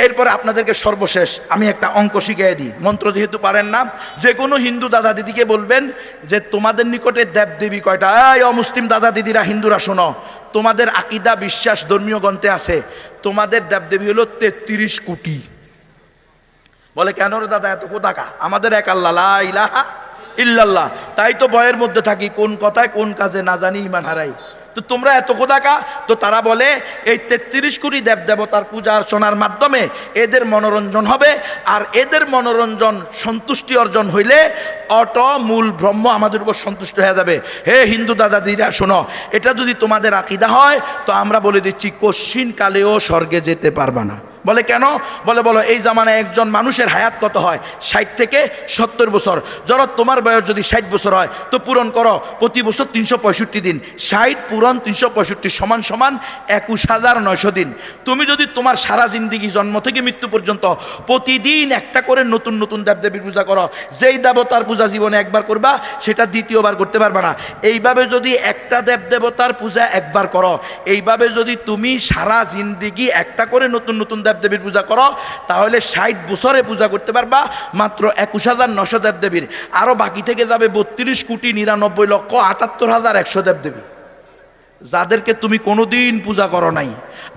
এরপরে আপনাদেরকে সর্বশেষ আমি একটা অঙ্ক শিখিয়ে দিই, মন্ত্র যেহেতু পারেন না। যে কোনো হিন্দু দাদা দিদিকে বলবেন যে তোমাদের নিকটে দেবদেবী কয়টা? এই অমুসলিম দাদা দিদিরা, হিন্দুরা শোনো, তোমাদের আকীদা বিশ্বাস ধর্মীয় গ্রন্থে আছে তোমাদের দেবদেবী হলো 33 কোটি। বলে কেন রে দাদা এত কোথাকা? আমাদের এক আল্লাহ, লা ইলাহা ইল্লাল্লাহ। তাই তো ভয়ের মধ্যে থাকি, কোন কথায় কোন কাজে না জানি ঈমান হারাই। তো তোমরা এত কোথাকা? তো তারা বলে এই 33 কোটি দেবদেবতার পূজা অর্চনার মাধ্যমে এদের মনোরঞ্জন হবে, আর এদের মনোরঞ্জন সন্তুষ্টি অর্জন হইলে মূল ব্রহ্ম আমাদের উপর সন্তুষ্ট হয়ে যাবে। হে হিন্দু দাদা দিদিরা শোনো, এটা যদি তোমাদের আকীদা হয় তো আমরা বলে দিচ্ছি কশ্চিন কালেও স্বর্গে যেতে পারবা না। বলে কেন? বলো এই জামানায় একজন মানুষের হায়াত কত হয়? 60 থেকে 70 বছর। ধরো তোমার বয়স যদি 60 বছর হয় তো পূরণ করো প্রতি বছর 365 দিন, 60 পূরণ 365 সমান 21,900 দিন। তুমি যদি তোমার সারা জিন্দিগি জন্ম থেকে মৃত্যু পর্যন্ত প্রতিদিন একটা করে নতুন নতুন দেবদেবীর পূজা করো, যেই দেবতার পূজা জীবনে একবার করবা সেটা দ্বিতীয়বার করতে পারবে না। এইভাবে যদি একটা দেবদেবতার পূজা একবার করো, এইভাবে যদি তুমি সারা জিন্দিগি একটা করে নতুন নতুন দেবদেবীর পূজা করো, তাহলে 60 বছরে পূজা করতে পারবা মাত্র 21,900 দেবদেবীর। আরও বাকি থেকে যাবে 32,99,78,100 দেবদেবী, যাদেরকে তুমি কোনোদিন পূজা করো নাই।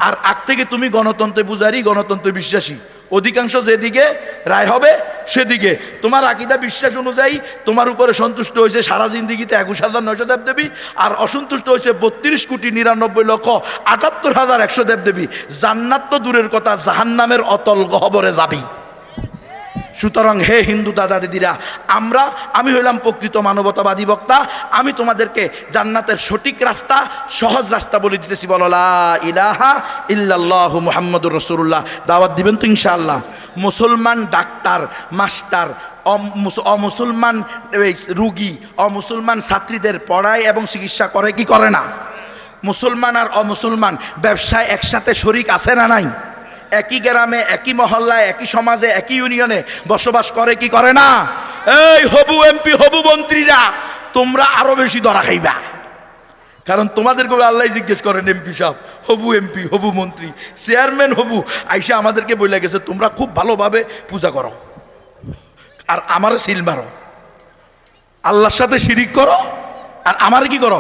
আর আগ থেকে তুমি গণতন্ত্রে পূজারি, গণতন্ত্রে বিশ্বাসী। অধিকাংশ যেদিকে রায় হবে সেদিকে। তোমার আকীদা বিশ্বাস অনুযায়ী তোমার উপরে সন্তুষ্ট হয়েছে সারা জিন্দিগিতে 21,900 দেবদেবী, আর অসন্তুষ্ট হয়েছে 32,99,78,100 দেবদেবী। জান্নাত তো দূরের কথা, জাহান্নামের অতল গহ্বরে যাবি। সুতরাং হে হিন্দু দাদা দিদিরা, আমি হইলাম প্রকৃত মানবতাবাদী বক্তা। আমি তোমাদেরকে জান্নাতের সঠিক রাস্তা, সহজ রাস্তা বলে দিতেছি। বলো লা ইলাহা ইল্লাল্লাহু মুহাম্মাদুর রাসূলুল্লাহ। দাওয়াত দিবেন তো ইনশাআল্লাহ? মুসলমান ডাক্তার, মাস্টার, অমুসলমান রুগী, অমুসলমান ছাত্রীদের পড়ায় এবং চিকিৎসা করে কি করে না? মুসলমান আর অমুসলমান ব্যবসায় একসাথে শরিক আছে না নাই? একই গ্রামে, একই মহল্লায়, একই সমাজে, একই ইউনিয়নে বসবাস করে কি করে না? এই হবু এমপি, হবু মন্ত্রীরা, তোমরা আরো বেশি ধরা খাইবা। কারণ তোমাদেরকে আল্লাহ জিজ্ঞেস করেন, এমপি সাহেব, হবু এমপি, হবু মন্ত্রী, চেয়ারম্যান হবু আইসা আমাদেরকে বলে গেছে তোমরা খুব ভালোভাবে পূজা করো আর আমারে সিল মারো, আল্লাহর সাথে শিরিক করো আর আমারে কি করো?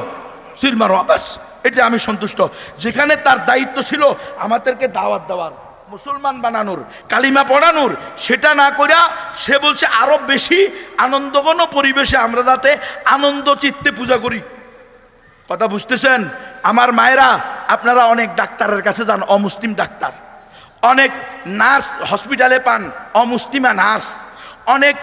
সিল মারো। বাস, এটা আমি সন্তুষ্ট। যেখানে তার দায়িত্ব ছিল আমাদেরকে দাওয়াত দেওয়ার, মুসলমান বানানোর, কালিমা পড়ানোর, সেটা না কইরা সে বলছে আরো বেশি আনন্দঘন পরিবেশে আমরা যাতে আনন্দ চিত্তে পূজা করি। কথা বুঝতেছেন? আমার মায়েরা, আপনারা অনেক ডাক্তারের কাছে যান, অমুসলিম ডাক্তার। অনেক নার্স হসপিটালে পান, অমুসলিমা নার্স। অনেক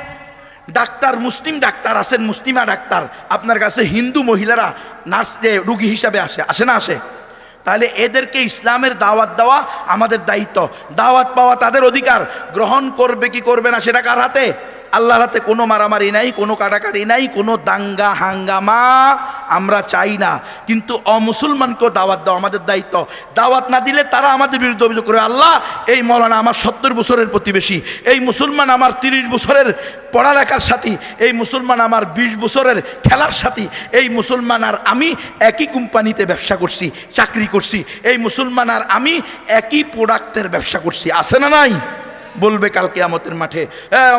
ডাক্তার, মুসলিম ডাক্তার আছেন, মুসলিমা ডাক্তার। আপনার কাছে হিন্দু মহিলারা নার্স রুগী হিসাবে আসে না? আসে। তাহলে এদেরকে ইসলামের দাওয়াত দেওয়া আমাদের দায়িত্ব। দাওয়াত পাওয়া তাদের অধিকার। গ্রহণ করবে কি করবে না সেটা কার হাতে? আল্লাহর হাতে। কোনো মারামারি নাই, কোনো কাটাকাটি নাই, কোনো দাঙ্গা হাঙ্গামা আমরা চাই না। কিন্তু অমুসলমানকেও দাওয়াত দেওয়া আমাদের দায়িত্ব। দাওয়াত না দিলে তারা আমাদের বিরুদ্ধে অভিযোগ করে, আল্লাহ এই মৌলানা আমার 70 বছরের প্রতিবেশী, এই মুসলমান আমার 30 বছরের পড়ালেখার সাথী, এই মুসলমান আমার 20 বছরের খেলার সাথী, এই মুসলমান আর আমি একই কোম্পানিতে ব্যবসা করছি, চাকরি করছি, এই মুসলমান আর আমি একই প্রোডাক্টের ব্যবসা করছি। আছে না নাই? বলবে কাল কিয়ামতের মাঠে,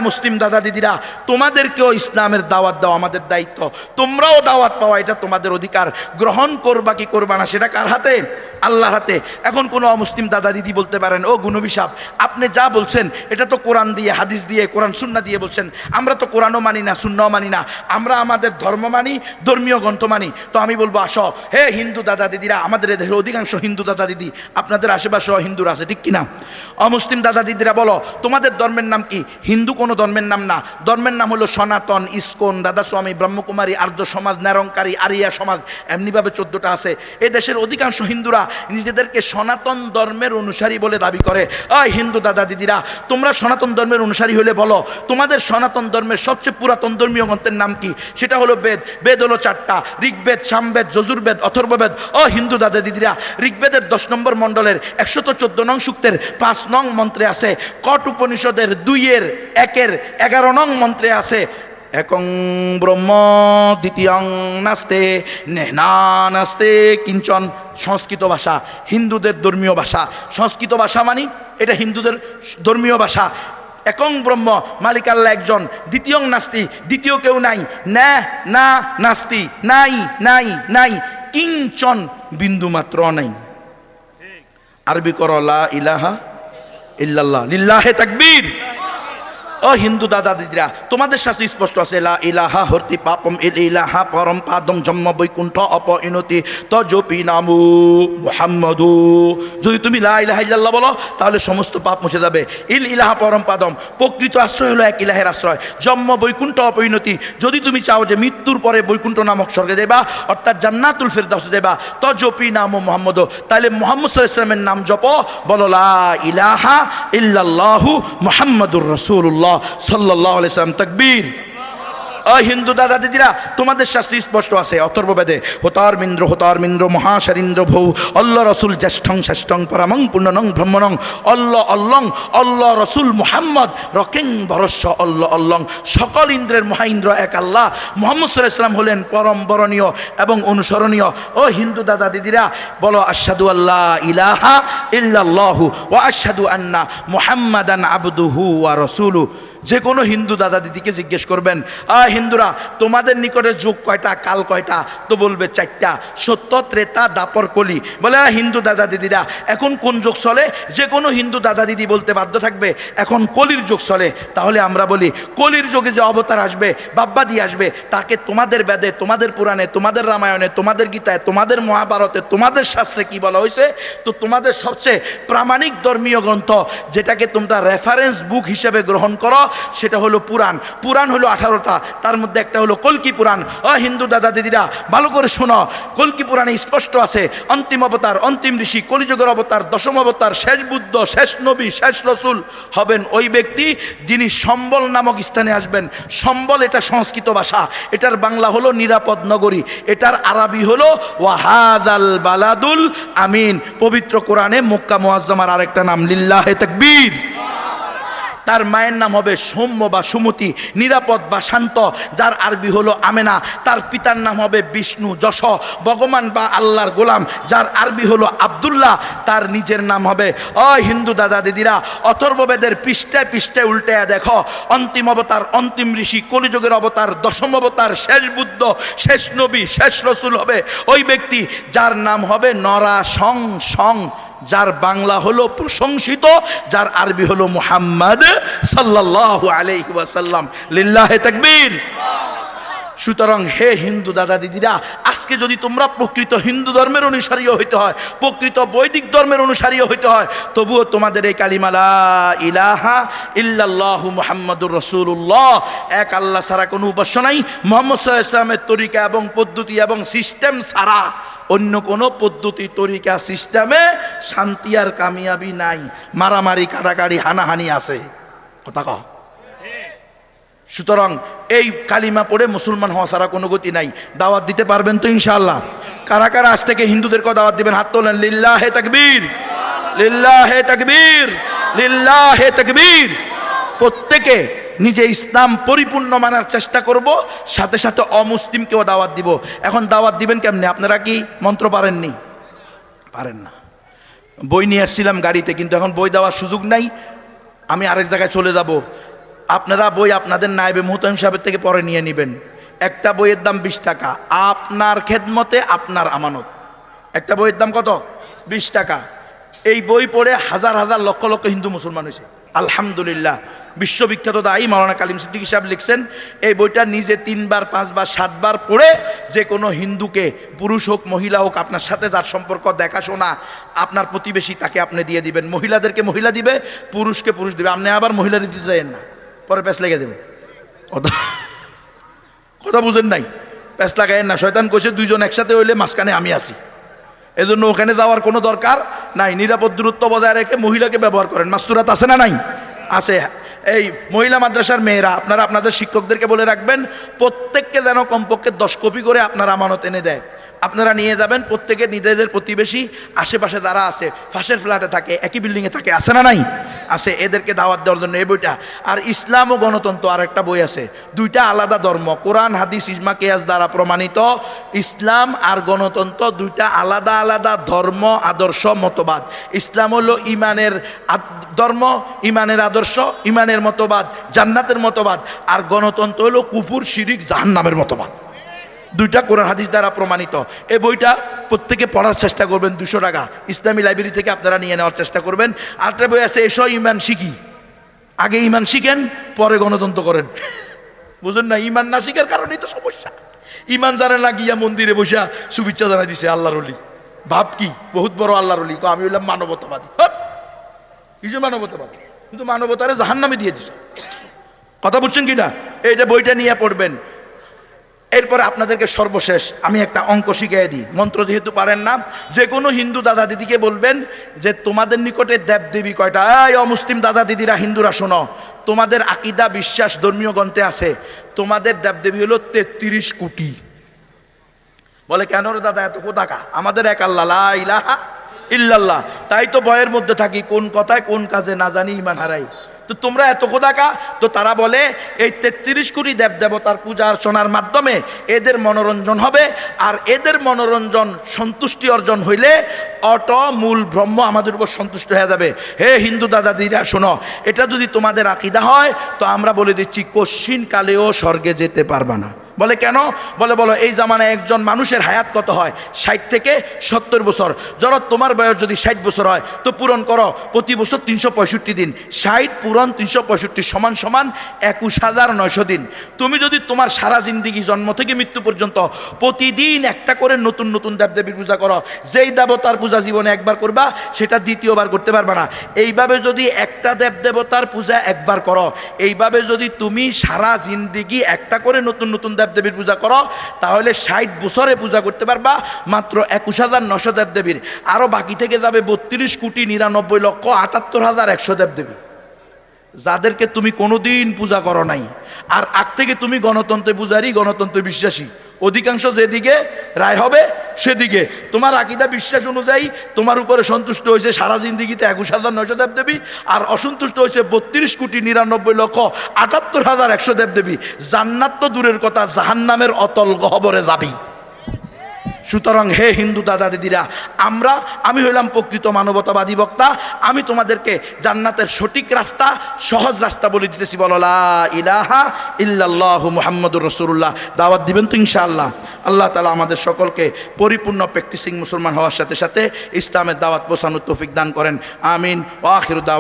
মুসলিম দাদা দিদিরা, তোমাদেরকেও ইসলামের দাওয়াত দেওয়া আমাদের দায়িত্ব। তোমরাও দাওয়াত পাওয়া, এটা তোমাদের অধিকার। গ্রহণ করবা কি করবা না সেটা কার হাতে? আল্লাহর হাতে। এখন কোনো অমুসলিম দাদা দিদি বলতে পারেন, ও গুনবী সাহেব, আপনি যা বলছেন এটা তো কোরআন দিয়ে, হাদিস দিয়ে, কোরআন সুন্নাহ দিয়ে বলছেন। আমরা তো কোরআনও মানি না, সুন্নাহও মানি না, আমরা আমাদের ধর্ম মানি, ধর্মীয় গ্রন্থ মানি। তো আমি বলবো, আসো হে হিন্দু দাদা দিদিরা, আমাদের দেশের অধিকাংশ হিন্দু দাদা দিদি, আপনাদের আশেপাশেও হিন্দুরা আছে, ঠিক কিনা? অমুসলিম দাদা দিদিরা বলো, তোমাদের ধর্মের নাম কি? হিন্দু কোনো ধর্মের নাম না। ধর্মের নাম হলো সনাতন, ইস্কন, দাদাস্বামী, ব্রহ্মকুমারী, আর্য সমাজ, নিরঙ্কারী, আরিয়া সমাজ, এমনিভাবে 14টা আছে। এ দেশের অধিকাংশ হিন্দুরা নিজেদেরকে সনাতন ধর্মের অনুসারী বলে দাবি করে। ওই হিন্দু দাদা দিদিরা, তোমরা সনাতন ধর্মের অনুসারী হলে বলো, তোমাদের সনাতন ধর্মের সবচেয়ে পুরাতন ধর্মীয় গ্রন্থের নাম কি? সেটা হলো বেদ। বেদ হলো 4টা, ঋগ্বেদ, সামবেদ, যজুর্বেদ, অথর্ববেদ। ও হিন্দু দাদা দিদিরা, ঋগ্বেদের 10 নম্বর মণ্ডলের 114 নং সূক্তের 5 নং মন্ত্রে আছে, কট উপনিষদের 2-এর 1-এর 11 নং মন্ত্রে আছে, একং ব্রহ্ম দ্বিতীয়ং নাস্তে নেহনা নাস্তে কিঞ্চন। সংস্কৃত ভাষা, হিন্দুদের ধর্মীয় ভাষা। সংস্কৃত ভাষা মানে এটা হিন্দুদের ধর্মীয় ভাষা। একং ব্রহ্ম, মালিক আল্লাহ একজন, দ্বিতীয় নাস্তি, দ্বিতীয় কেউ নাই, না না নাস্তি, নাই নাই নাই, কিঞ্চন বিন্দু মাত্র নাই। আরবি করো লা ইলাহা ইল্লাল্লাহ, লিল্লাহে তাকবীর। ও হিন্দু দাদা দিদিরা, তোমাদের শাস্ত্রে স্পষ্ট আছে লা ইলাহা হর্তি পাপম ইল ইলাহা পরম পাদম জন্ম বৈকুণ্ঠ অপইনতি তজপি নামু মুহাম্মাদু। যদি তুমি লা ইলাহা ইল্লাল্লাহ বলো তাহলে সমস্ত পাপ মুছে যাবে। ইল ইলাহা পরম পাদম, প্রকৃত আশ্রয় হলো এক ইলাহের আশ্রয়। জন্ম বৈকুণ্ঠ অপরিণতি, যদি তুমি চাও যে মৃত্যুর পরে বৈকুণ্ঠ নামক স্বর্গে দেবা, অর্থাৎ জান্নাতুল ফেরদাউসে দেবা, তজপি নামু মুহাম্মাদ, তাহলে মুহাম্মদ সাল্লাল্লাহু আলাইহি ওয়াসাল্লামের নাম জপো, বলো লা ইলাহা ইল্লাল্লাহু মুহাম্মাদুর রাসূলুল্লাহ সাল্লাল্লাহু আলাইহি ওয়াসাল্লাম, তাকবীর। ও হিন্দু দাদা দিদিরা, তোমাদের শাস্ত্রে স্পষ্ট আছে অথর্ববেদে, হোতার মিন্দ্র মহাশারিন্দ্র ভৌ অল্লাহ রসুল জ্যেষ্ঠং শ্রেষ্ঠং পরমং পূর্ণনং ব্রহ্মণং অল্লাহ অল্লং অল্লাহ রসুল মুহাম্মদ রকেং ভরস্য অল্লাহ অল্লং। সকল ইন্দ্রের মহাইন্দ্র এক আল্লাহ, মুহাম্মদ সাল্লাল্লাহু আলাইহি ওয়াসাল্লাম হলেন পরম বরণীয় এবং অনুসরণীয়। ও হিন্দু দাদা দিদিরা, বলো আশহাদু আল্লা ইলাহা ইল্লাল্লাহু ওয়া আশহাদু আন্না মুহাম্মাদান আবদুহু ওয়া রাসূলুহু। যে কোনো হিন্দু দাদা দিদিকে জিজ্ঞেস করবেন, হিন্দুরা তোমাদের নিকটে যুগ কয়টা, কাল কয়টা? তো বলবে 4টা, সত্য ত্রেতা দাপর কলি। বলে হিন্দু দাদা দিদিরা এখন কোন যুগ চলে? যে কোনো হিন্দু দাদা দিদি বলতে বাধ্য থাকবে এখন কলির যুগ চলে। তাহলে আমরা বলি কলির যুগে যে অবতার আসবে, বাব্বাদি আসবে, তাকে তোমাদের বেদে, তোমাদের পুরাণে, তোমাদের রামায়ণে, তোমাদের গীতায়, তোমাদের মহাভারতে, তোমাদের শাস্ত্রে কি বলা হয়েছে? তো তোমাদের সবচেয়ে প্রামাণিক ধর্মীয় গ্রন্থ যেটাকে তোমরা রেফারেন্স বুক হিসেবে গ্রহণ করো সেটা হলো পুরাণ। পুরাণ হলো 18টা, তার মধ্যে একটা হলো কল্কি পুরাণ। হিন্দু দাদা দিদিরা ভালো করে শোনো, কল্কি পুরাণে স্পষ্ট আছে অন্তিম অবতার, অন্তিম ঋষি, কলিযুগের অবতার, দশম অবতার, শেষ বুদ্ধ, শেষ নবী, শেষ রসুল হবেন ওই ব্যক্তি যিনি সম্বল নামক স্থানে আসবেন। সম্বল এটা সংস্কৃত ভাষা, এটার বাংলা হলো নিরাপদ নগরী, এটার আরবি হলো ওয়াহাদাল বালাদুল আমিন। পবিত্র কোরআনে মক্কা মুআজ্জামার আরেকটা নাম লিল্লাহে তাকবীর। তার মায়ের নাম হবে সৌম্য বা সুমতি, নিরাপদ বা শান্ত, যার আরবি হলো আমেনা। তার পিতার নাম হবে বিষ্ণু যশ, ভগবান বা আল্লাহর গোলাম, যার আরবি হলো আব্দুল্লাহ। তার নিজের নাম হবে, হিন্দু দাদা দিদিরা অথর্ববেদের পৃষ্ঠায় পৃষ্ঠায় উল্টে দেখো, অন্তিম অবতার, অন্তিম ঋষি, কলিযুগের অবতার, দশম অবতার, শেষ বুদ্ধ, শেষ নবী, শেষ রসুল হবে ওই ব্যক্তি যার নাম হবে নরা সং সং, যার বাংলা হলো প্রশংসিত, যার আরবি হলো মুহাম্মদ সাল্লাল্লাহু আলাইহি ওয়াসাল্লাম, লিল্লাহে তাকবীর। সুতরাং হে হিন্দু দাদা দিদিরা, আজকে যদি তোমরা প্রকৃত হিন্দু ধর্মের অনুসারীও হইতে হয়, প্রকৃত বৈদিক ধর্মের অনুসারীও হইতে হয়, তবুও তোমাদের এই কালিমা লা ইলাহা ইল্লাল্লাহু মুহাম্মাদুর রাসূলুল্লাহ, এক আল্লাহ ছাড়া কোনো উপাস্য নাই, মুহাম্মদ সাল্লাল্লাহু আলাইহি ওয়াসাল্লামের তরিকা এবং পদ্ধতি এবং সিস্টেম ছাড়া অন্য কোনো পদ্ধতি, তরিকা, সিস্টেমে শান্তি আর কামিয়াবি নাই। মারামারি, কাটাকাটি, হানাহানি আছে, কথা কও। সুতরাং এই কালিমা পড়ে মুসলমান হওয়া ছাড়া কোনো গতি নাই। দাওয়াত দিতে পারবেন তো ইনশাআল্লাহ? কারা কারা আজ থেকে হিন্দুদেরকে দাওয়াত দিবেন? হাত তোলেন। লিল্লাহে তাকবীর, লিল্লাহে তাকবীর, লিল্লাহে তাকবীর। প্রত্যেকে নিজে ইসলাম পরিপূর্ণ মানার চেষ্টা করব, সাথে সাথে অমুসলিমকেও দাওয়াত দিব। এখন দাওয়াত দিবেন কেমনে? আপনারা কি মন্ত্র পারেননি? পারেন না। বই নিয়ে আসছিলাম গাড়িতে, কিন্তু এখন বই দেওয়ার সুযোগ নাই, আমি আরেক জায়গায় চলে যাব। আপনারা বই আপনাদের নায়েবে মুহতামিম সাহেবের থেকে পরে নিয়ে নেবেন। একটা বইয়ের দাম 20 টাকা, আপনার খেদমতে আপনার আমানত। একটা বইয়ের দাম কত? 20 টাকা। এই বই পড়ে হাজার হাজার লক্ষ লক্ষ হিন্দু মুসলমান হয়েছে, আলহামদুলিল্লাহ। বিশ্ববিখ্যাত দায়ী মাওলানা কালিম সিদ্দিকী সাহেব লিখছেন, এই বইটা নিজে 3 বার 5 বার 7 বার পড়ে যে কোনো হিন্দুকে, পুরুষ হোক মহিলা হোক, আপনার সাথে যার সম্পর্ক, দেখাশোনা, আপনার প্রতিবেশী, তাকে আপনি দিয়ে দিবেন। মহিলাদেরকে মহিলা দিবে, পুরুষকে পুরুষ দিবে। আপনি আবার মহিলা দিতে যাবেন না, পরে প্যাঁচ লেগে দেবে। কথা বুঝেন নাই? প্যাঁচ লাগাইয়েন না। শয়তান কইছে 2 জন একসাথে হইলে মাঝখানে আমি আছি, এজন্য ওখানে যাওয়ার কোনো দরকার নাই। নিরাপদ দূরত্ব বজায় রেখে মহিলাকে ব্যবহার করেন। মাস্তুরাত আছে না নাই? আছে। এই মহিলা মাদ্রাসার মেয়েরা, আপনারা আপনাদের শিক্ষকদেরকে বলে রাখবেন, প্রত্যেককে যেন কমপক্ষে 10 কপি করে আপনার আমানত এনে দেয়। আপনারা নিয়ে যাবেন, প্রত্যেকে নিজেদের প্রতিবেশী, আশেপাশে যারা আছে, পাশের ফ্ল্যাটে থাকে, একই বিল্ডিংয়ে থাকে, আছে না নাই? আছে, এদেরকে দাওয়াত দেওয়ার জন্য এই বইটা। আর ইসলাম ও গণতন্ত্র আর একটা বই আছে, দুইটা আলাদা ধর্ম, কোরআন হাদিস ইজমা কিয়াস দ্বারা প্রমাণিত। ইসলাম আর গণতন্ত্র দুইটা আলাদা আলাদা ধর্ম, আদর্শ, মতবাদ। ইসলাম হলো ইমানের ধর্ম, ইমানের আদর্শ, ইমানের মতবাদ, জান্নাতের মতবাদ। আর গণতন্ত্র হলো কুফর, শিরিক, জাহান্নামের মতবাদ। দুইটা কোরআন হাদিস দ্বারা প্রমাণিত। এই বইটা প্রত্যেকে পড়ার চেষ্টা করবেন, 200 টাকা ইসলামী লাইব্রেরি থেকে আপনারা নিয়ে নেওয়ার চেষ্টা করবেন। আরেকটা বই আছে, এসো ইমান শিখি। আগে ইমান শিখেন, পরে গণতন্ত্র করেন। বুঝেন না? ইমান না শিখার কারণেই তো সমস্যা। ইমান জানে না, গিয়া মন্দিরে বসে শুভেচ্ছা জানাই দিছে আল্লাহর ওলি। ভাব কি বহুত বড় আল্লাহর ওলি, আমি হইলাম মানবতাবাদী। কিছু মানবতাবাদী, কিন্তু মানবতারে জাহান্নামে দিয়ে দিছে। কথা বুঝছেন কিনা? এইটা বইটা নিয়ে পড়বেন। এরপরে আপনাদেরকে সর্বশেষ আমি একটা অঙ্ক শিখিয়ে দিই, মন্ত্র যেহেতু পারেন না। যে কোনো হিন্দু দাদা দিদিকে বলবেন যে তোমাদের নিকটে দেবদেবী কয়টা? এই অমুসলিম দাদা দিদিরা, হিন্দুরা শোনো, তোমাদের আকিদা, বিশ্বাস, ধর্মীয় গ্রন্থে আছে তোমাদের দেবদেবী হলো 33 কোটি। বলে কেন রে দাদা এত কোথাকা? আমাদের এক আল্লাহ, লা ইলাহা ইল্লাল্লাহ। তাই তো ভয়ের মধ্যে থাকি, কোন কথায় কোন কাজে না জানি ইমান হারাই। তো তোমরা এত কোথাকা? তো তারা বলে এই 33 কোটি দেবদেবতার পূজা অর্চনার মাধ্যমে এদের মনোরঞ্জন হবে, আর এদের মনোরঞ্জন সন্তুষ্টি অর্জন হইলে মূল ব্রহ্ম আমাদের উপর সন্তুষ্ট হয়ে যাবে। হে হিন্দু দাদাদিরা শোনো, এটা যদি তোমাদের আকীদা হয় তো আমরা বলে দিচ্ছি কশ্চিন কালেও স্বর্গে যেতে পারবা না। বলে কেন? বলো এই জামানায় একজন মানুষের হায়াত কত হয়? 60 থেকে 70 বছর। ধরো তোমার বয়স যদি 60 বছর হয় তো পূরণ করো প্রতি বছর 365 দিন। 60 পূরণ 365 সমান সমান 21,900 দিন। তুমি যদি তোমার সারা জিন্দিগি জন্ম থেকে মৃত্যু পর্যন্ত প্রতিদিন একটা করে নতুন নতুন দেবদেবীর পূজা করো, যেই দেবতার পূজা জীবনে একবার করবা সেটা দ্বিতীয়বার করতে পারবা না। এইভাবে যদি একটা দেবদেবতার পূজা একবার করো, এইভাবে যদি তুমি সারা জিন্দিগি একটা করে নতুন নতুন দেবদেবীর পূজা করো, তাহলে 60 বছরে পূজা করতে পারবা মাত্র 21,900 দেবদেবীর। আরো বাকি থেকে যাবে 32,99,78,100 দেবদেবী, যাদেরকে তুমি কোনোদিন পূজা করো নাই। আর আগ থেকে তুমি গণতন্ত্রে পূজারি, গণতন্ত্রে বিশ্বাসী। অধিকাংশ যেদিকে রায় হবে সেদিকে। তোমার আকীদা বিশ্বাস অনুযায়ী তোমার উপরে সন্তুষ্ট হয়েছে সারা জিন্দিগিতে 21,900 দেবদেবী, আর অসন্তুষ্ট হয়েছে 32,99,78,100 দেবদেবী। জান্নাত তো দূরের কথা, জাহান্নামের অতল গহ্বরে যাবি। সুতরাং হে হিন্দু দাদা দিদিরা, আমি হইলাম প্রকৃত মানবতাবাদী বক্তা। আমি তোমাদেরকে জান্নাতের সঠিক রাস্তা, সহজ রাস্তা বলে দিতেছি। বলো লা ইলাহা ইল্লাল্লাহু মুহাম্মাদুর রাসূলুল্লাহ। দাওয়াত দিবেন তো ইনশাআল্লাহ? আল্লাহ তাআলা আমাদের সকলকে পরিপূর্ণ প্র্যাকটিসিং মুসলমান হওয়ার সাথে সাথে ইসলামের দাওয়াত পৌঁছানোর তৌফিক দান করেন। আমিন। ওয়া আখিরু দাওয়ানা।